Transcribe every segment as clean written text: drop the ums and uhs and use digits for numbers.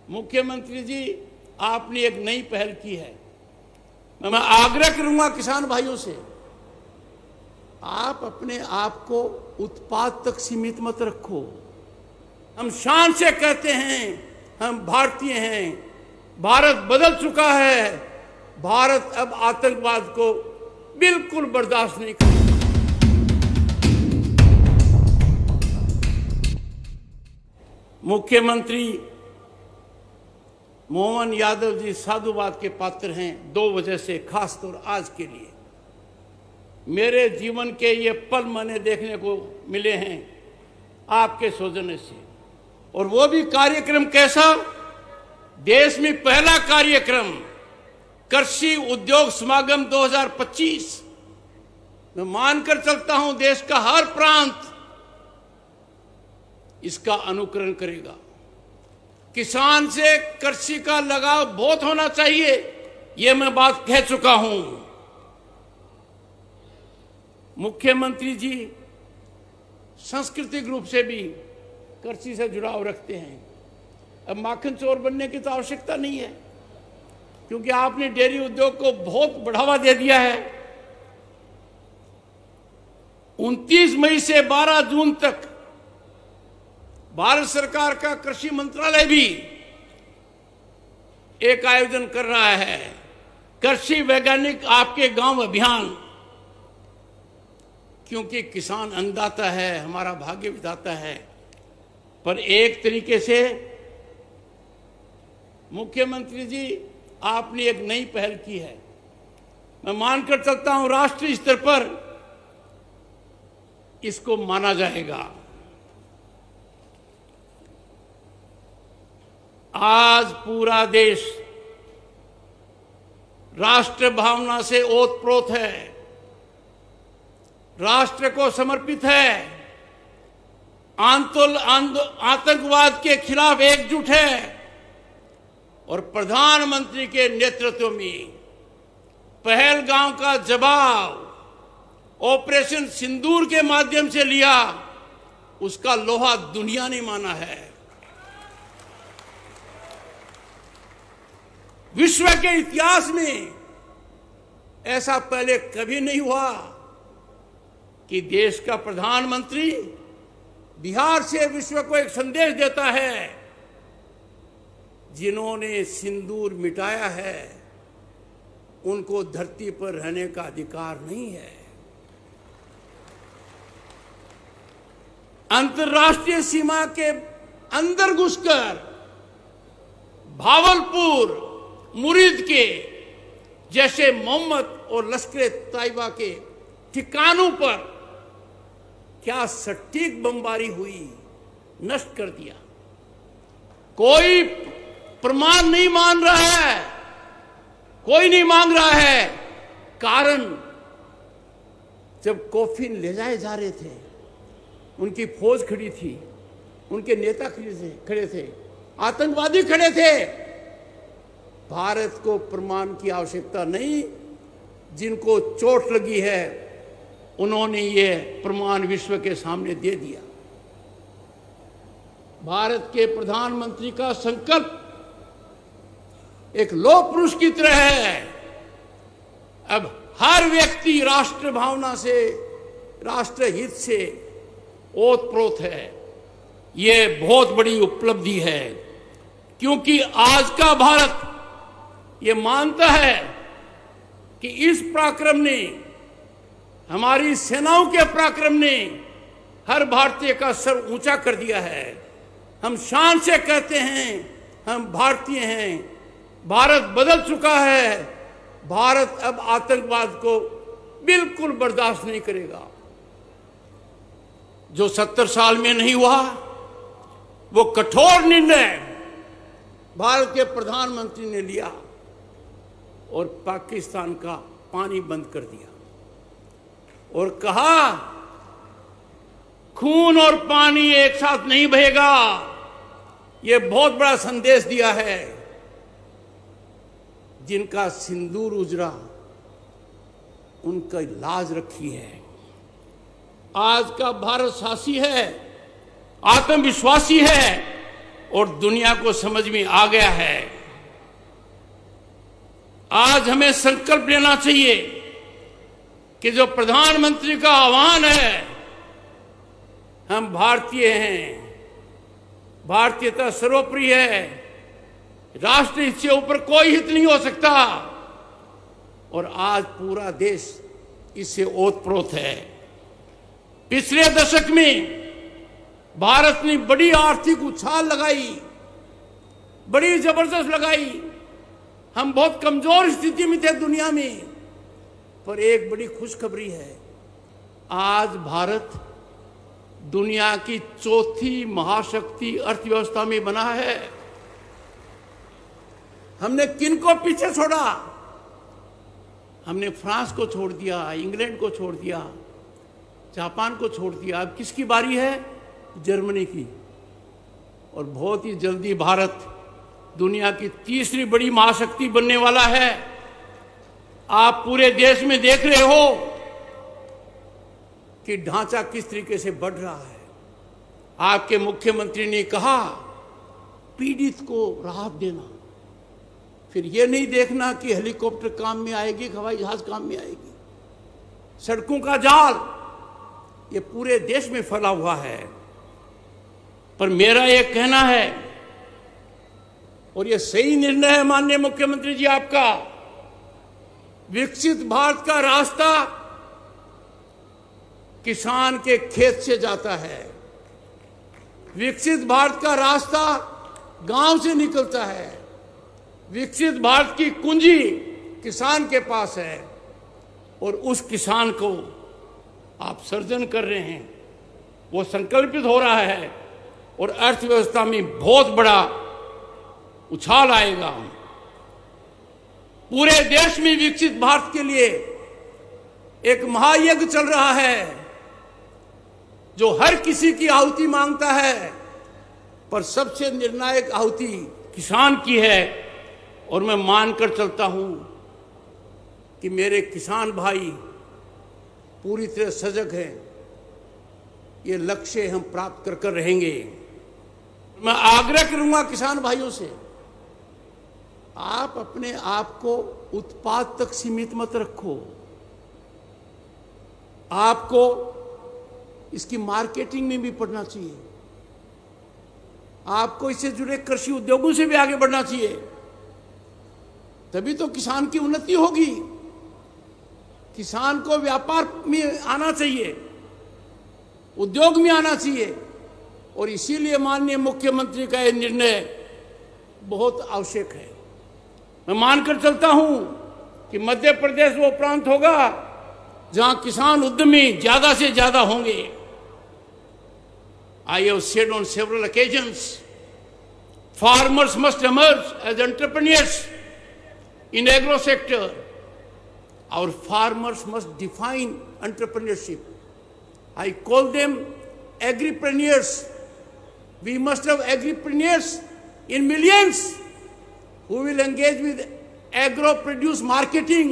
मुख्यमंत्री जी, आपने एक नई पहल की है। मैं आग्रह करूंगा किसान भाइयों से, आप अपने आप को उत्पाद तक सीमित मत रखो। हम शान से कहते हैं हम भारतीय हैं। भारत बदल चुका है। भारत अब आतंकवाद को बिल्कुल बर्दाश्त नहीं करेगा। मुख्यमंत्री मोहन यादव जी साधुवाद के पात्र हैं, दो वजह से, खासतौर आज के लिए। मेरे जीवन के ये पल मैंने देखने को मिले हैं आपके सौजन्य से, और वो भी कार्यक्रम कैसा? देश में पहला कार्यक्रम कृषि उद्योग समागम 2025। मैं मानकर चलता हूं देश का हर प्रांत इसका अनुकरण करेगा। किसान से कृषि का लगाव बहुत होना चाहिए, ये मैं बात कह चुका हूं। मुख्यमंत्री जी सांस्कृतिक रूप से भी कृषि से जुड़ाव रखते हैं। अब माखन चोर बनने की तो आवश्यकता नहीं है, क्योंकि आपने डेयरी उद्योग को बहुत बढ़ावा दे दिया है। 29 मई से 12 जून तक भारत सरकार का कृषि मंत्रालय भी एक आयोजन कर रहा है, कृषि वैज्ञानिक आपके गांव अभियान। क्योंकि किसान अन्नदाता है, हमारा भाग्य विधाता है। पर एक तरीके से मुख्यमंत्री जी, आपने एक नई पहल की है। मैं मानकर चलता हूं राष्ट्रीय स्तर पर इसको माना जाएगा। आज पूरा देश राष्ट्र भावना से ओतप्रोत है, राष्ट्र को समर्पित है, आतंकवाद के खिलाफ एकजुट है, और प्रधानमंत्री के नेतृत्व में पहलगाम का जवाब ऑपरेशन सिंदूर के माध्यम से लिया, उसका लोहा दुनिया ने माना है। विश्व के इतिहास में ऐसा पहले कभी नहीं हुआ कि देश का प्रधानमंत्री बिहार से विश्व को एक संदेश देता है, जिन्होंने सिंदूर मिटाया है उनको धरती पर रहने का अधिकार नहीं है। अंतर्राष्ट्रीय सीमा के अंदर घुसकर भावलपुर, मुरीद के जैसे मोहम्मद और लश्कर तैयबा के ठिकानों पर क्या सटीक बमबारी हुई, नष्ट कर दिया। कोई प्रमाण नहीं मान रहा है, कोई नहीं मांग रहा है। कारण, जब कॉफिन ले जाए जा रहे थे, उनकी फौज खड़ी थी, उनके नेता खड़े थे, आतंकवादी खड़े थे। भारत को प्रमाण की आवश्यकता नहीं। जिनको चोट लगी है उन्होंने ये प्रमाण विश्व के सामने दे दिया। भारत के प्रधानमंत्री का संकल्प एक लौह पुरुष की तरह है। अब हर व्यक्ति राष्ट्र भावना से, राष्ट्र हित से ओतप्रोत है। ये बहुत बड़ी उपलब्धि है, क्योंकि आज का भारत ये मानता है कि इस पराक्रम ने, हमारी सेनाओं के पराक्रम ने हर भारतीय का सर ऊंचा कर दिया है। हम शान से कहते हैं हम भारतीय हैं। भारत बदल चुका है। भारत अब आतंकवाद को बिल्कुल बर्दाश्त नहीं करेगा। जो 70 साल में नहीं हुआ, वो कठोर निर्णय भारत के प्रधानमंत्री ने लिया और पाकिस्तान का पानी बंद कर दिया और कहा खून और पानी एक साथ नहीं बहेगा। ये बहुत बड़ा संदेश दिया है। जिनका सिंदूर उजड़ा उनका लाज रखी है। आज का भारत साहसी है, आत्मविश्वासी है, और दुनिया को समझ में आ गया है। आज हमें संकल्प लेना चाहिए कि जो प्रधानमंत्री का आह्वान है, हम भारतीय हैं, भारतीयता सर्वोपरि है, राष्ट्र हित से ऊपर कोई हित नहीं हो सकता, और आज पूरा देश इससे ओतप्रोत है। पिछले दशक में भारत ने बड़ी आर्थिक उछाल लगाई, बड़ी जबरदस्त लगाई। हम बहुत कमजोर स्थिति में थे दुनिया में, पर एक बड़ी खुशखबरी है, आज भारत दुनिया की चौथी महाशक्ति अर्थव्यवस्था में बना है। हमने किनको पीछे छोड़ा? हमने फ्रांस को छोड़ दिया, इंग्लैंड को छोड़ दिया, जापान को छोड़ दिया। अब किसकी बारी है? जर्मनी की। और बहुत ही जल्दी भारत दुनिया की तीसरी बड़ी महाशक्ति बनने वाला है। आप पूरे देश में देख रहे हो कि ढांचा किस तरीके से बढ़ रहा है। आपके मुख्यमंत्री ने कहा पीड़ित को राहत देना, फिर यह नहीं देखना कि हेलीकॉप्टर काम में आएगी, हवाई जहाज काम में आएगी। सड़कों का जाल ये पूरे देश में फैला हुआ है। पर मेरा यह कहना है, और यह सही निर्णय है माननीय मुख्यमंत्री जी आपका, विकसित भारत का रास्ता किसान के खेत से जाता है। विकसित भारत का रास्ता गांव से निकलता है। विकसित भारत की कुंजी किसान के पास है, और उस किसान को आप सर्जन कर रहे हैं, वो संकल्पित हो रहा है, और अर्थव्यवस्था में बहुत बड़ा उछाल आएगा। पूरे देश में विकसित भारत के लिए एक महायज्ञ चल रहा है, जो हर किसी की आहुति मांगता है, पर सबसे निर्णायक आहुति किसान की है। और मैं मानकर चलता हूं कि मेरे किसान भाई पूरी तरह सजग हैं। ये लक्ष्य हम प्राप्त कर कर रहेंगे। मैं आग्रह करूंगा किसान भाइयों से, आप अपने आप को उत्पाद तक सीमित मत रखो। आपको इसकी मार्केटिंग में भी पढ़ना चाहिए। आपको इससे जुड़े कृषि उद्योगों से भी आगे बढ़ना चाहिए, तभी तो किसान की उन्नति होगी। किसान को व्यापार में आना चाहिए, उद्योग में आना चाहिए, और इसीलिए माननीय मुख्यमंत्री का यह निर्णय बहुत आवश्यक है। मैं मानकर चलता हूं कि मध्य प्रदेश वो प्रांत होगा जहां किसान उद्यमी ज्यादा से ज्यादा होंगे। I have said on several occasions, farmers must emerge as entrepreneurs in agro sector. Our farmers must define entrepreneurship. I call them agripreneurs. We must have agripreneurs in millions who will engage with agro-produce marketing,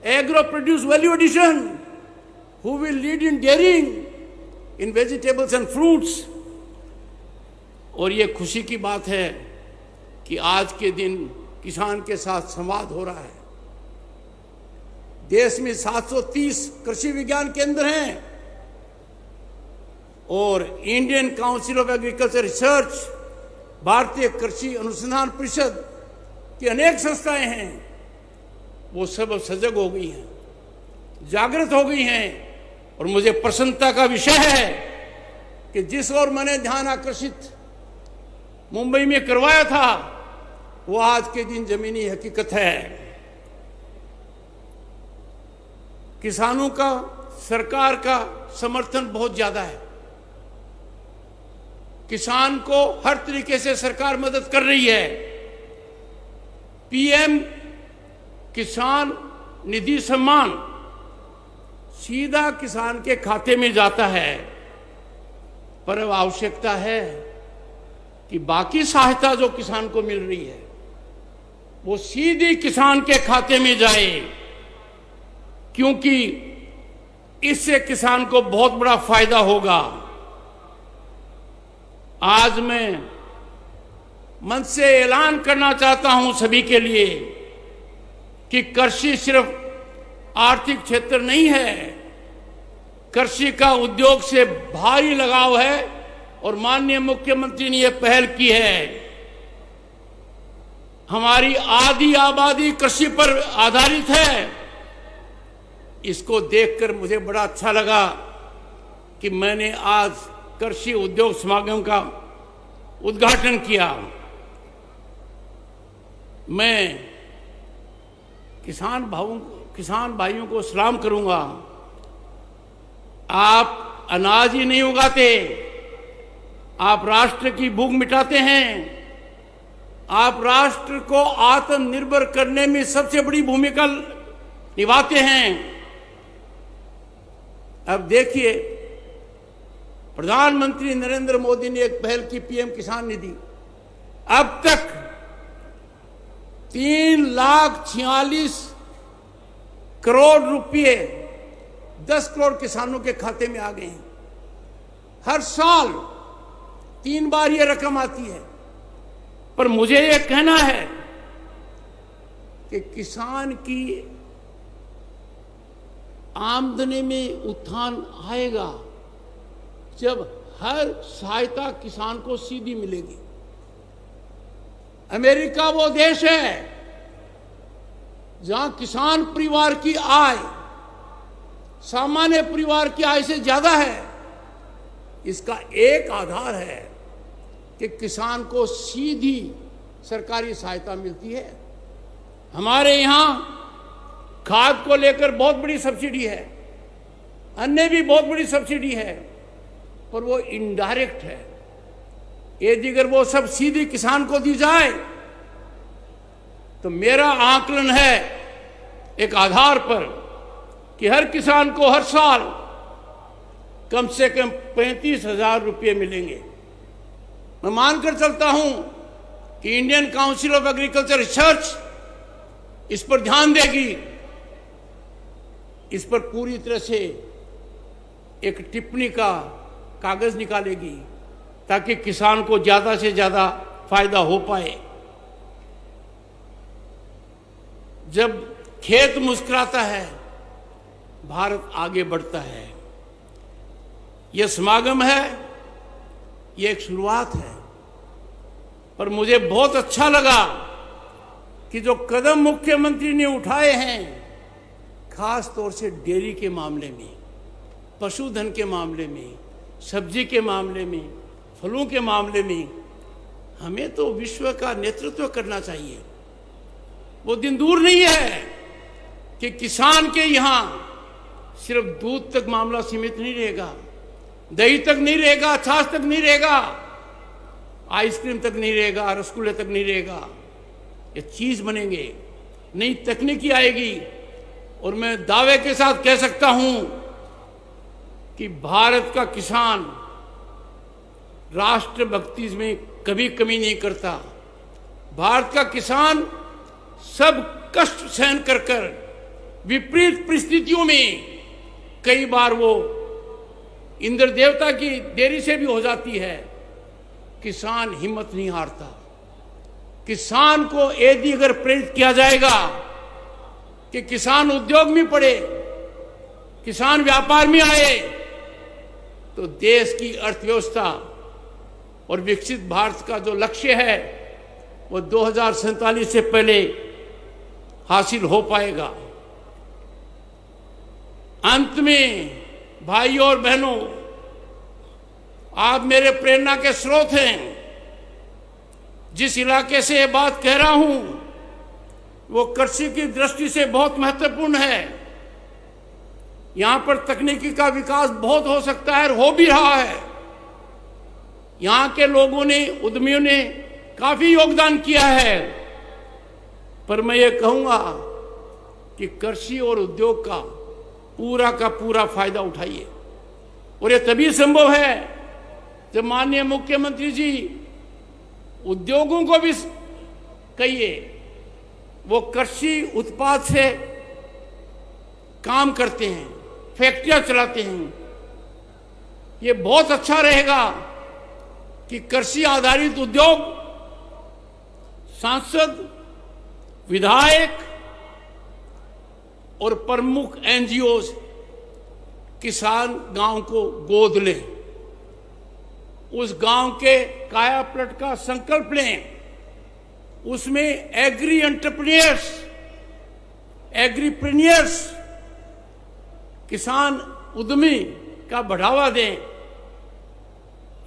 agro-produce value addition, who will lead in dairying, in vegetables and fruits. और ये खुशी की बात है कि आज के दिन किसान के साथ संवाद हो रहा है। देश में 730 कृषि विज्ञान केंद्र हैं, और Indian council of agriculture research, भारतीय कृषि अनुसंधान परिषद की अनेक संस्थाएं हैं। वो सब सजग हो गई हैं, जागृत हो गई हैं। और मुझे प्रसन्नता का विषय है कि जिस ओर मैंने ध्यान आकर्षित मुंबई में करवाया था, वो आज के दिन जमीनी हकीकत है। किसानों का, सरकार का समर्थन बहुत ज्यादा है। किसान को हर तरीके से सरकार मदद कर रही है। पीएम किसान निधि सम्मान सीधा किसान के खाते में जाता है, पर अब आवश्यकता है कि बाकी सहायता जो किसान को मिल रही है वो सीधी किसान के खाते में जाए, क्योंकि इससे किसान को बहुत बड़ा फायदा होगा। आज मैं मंच से ऐलान करना चाहता हूं सभी के लिए कि कृषि सिर्फ आर्थिक क्षेत्र नहीं है, कृषि का उद्योग से भारी लगाव है और माननीय मुख्यमंत्री ने यह पहल की है। हमारी आधी आबादी कृषि पर आधारित है। इसको देखकर मुझे बड़ा अच्छा लगा कि मैंने आज कृषि उद्योग समागम का उद्घाटन किया। मैं किसान भाइयों को सलाम करूंगा। आप अनाज ही नहीं उगाते, आप राष्ट्र की भूख मिटाते हैं, आप राष्ट्र को आत्मनिर्भर करने में सबसे बड़ी भूमिका निभाते हैं। अब देखिए, प्रधानमंत्री नरेंद्र मोदी ने एक पहल की, पीएम किसान निधि। अब तक 3,46,00,000 करोड़ रुपए 10 करोड़ किसानों के खाते में आ गए हैं। हर साल 3 बार ये रकम आती है। पर मुझे ये कहना है कि किसान की आमदनी में उत्थान आएगा जब हर सहायता किसान को सीधी मिलेगी। अमेरिका वो देश है जहां किसान परिवार की आय सामान्य परिवार की आय से ज्यादा है। इसका एक आधार है कि किसान को सीधी सरकारी सहायता मिलती है। हमारे यहां खाद को लेकर बहुत बड़ी सब्सिडी है, अन्य भी बहुत बड़ी सब्सिडी है, पर वो इनडायरेक्ट है। यदि अगर वो सब सीधी किसान को दी जाए तो मेरा आकलन है एक आधार पर कि हर किसान को हर साल कम से कम 35,000 रुपये मिलेंगे। मैं मानकर चलता हूं कि Indian council of agriculture research इस पर ध्यान देगी, इस पर पूरी तरह से एक टिप्पणी का कागज निकालेगी ताकि किसान को ज्यादा से ज्यादा फायदा हो पाए। जब खेत मुस्कुराता है, भारत आगे बढ़ता है। यह समागम है, यह एक शुरुआत है, पर मुझे बहुत अच्छा लगा कि जो कदम मुख्यमंत्री ने उठाए हैं, खास तौर से डेयरी के मामले में, पशुधन के मामले में, सब्जी के मामले में, फलों के मामले में, हमें तो विश्व का नेतृत्व करना चाहिए। वो दिन दूर नहीं है कि किसान के यहां सिर्फ दूध तक मामला सीमित नहीं रहेगा, दही तक नहीं रहेगा, छाछ तक नहीं रहेगा, आइसक्रीम तक नहीं रहेगा, रसगुल्ले तक नहीं रहेगा। ये चीज बनेंगे, नई तकनीकी आएगी। और मैं दावे के साथ कह सकता हूं कि भारत का किसान राष्ट्रभक्ति में कभी कमी नहीं करता। भारत का किसान सब कष्ट सहन कर कर विपरीत परिस्थितियों में, कई बार वो इंद्र देवता की देरी से भी हो जाती है, किसान हिम्मत नहीं हारता। किसान को यदि अगर प्रेरित किया जाएगा कि किसान उद्योग में पड़े, किसान व्यापार में आए, तो देश की अर्थव्यवस्था और विकसित भारत का जो लक्ष्य है वो 2047 से पहले हासिल हो पाएगा। अंत में भाइयों और बहनों, आप मेरे प्रेरणा के स्रोत हैं। जिस इलाके से ये बात कह रहा हूं वो कृषि की दृष्टि से बहुत महत्वपूर्ण है। यहां पर तकनीकी का विकास बहुत हो सकता है और हो भी रहा है। यहां के लोगों ने, उद्यमियों ने काफी योगदान किया है। पर मैं ये कहूंगा कि कृषि और उद्योग का पूरा फायदा उठाइए। और ये तभी संभव है जब माननीय मुख्यमंत्री जी उद्योगों को भी कहिए वो कृषि उत्पाद से काम करते हैं, फैक्ट्रियां चलाते हैं। ये बहुत अच्छा रहेगा कि कृषि आधारित उद्योग सांसद, विधायक और प्रमुख एनजीओ किसान गांव को गोद लें, उस गांव के कायापलट का संकल्प लें, उसमें एग्री एग्रीप्रेन्योर्स किसान उद्यमी का बढ़ावा दें।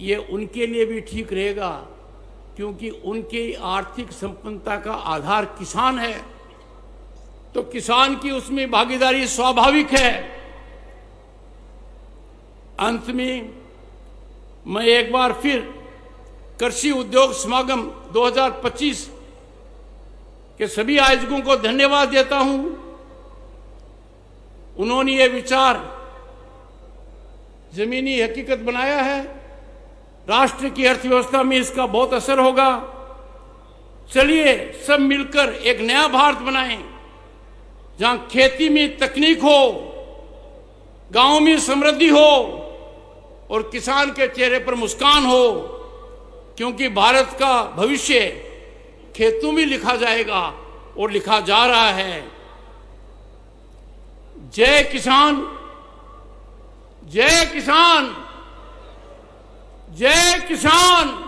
ये उनके लिए भी ठीक रहेगा, क्योंकि उनकी आर्थिक संपन्नता का आधार किसान है, तो किसान की उसमें भागीदारी स्वाभाविक है। अंत में मैं एक बार फिर कृषि उद्योग समागम 2025 के सभी आयोजकों को धन्यवाद देता हूं। उन्होंने ये विचार जमीनी हकीकत बनाया है। राष्ट्र की अर्थव्यवस्था में इसका बहुत असर होगा। चलिए सब मिलकर एक नया भारत बनाएं, जहां खेती में तकनीक हो, गांव में समृद्धि हो और किसान के चेहरे पर मुस्कान हो, क्योंकि भारत का भविष्य खेतों में लिखा जाएगा और लिखा जा रहा है। जय किसान, जय किसान, जय किसान।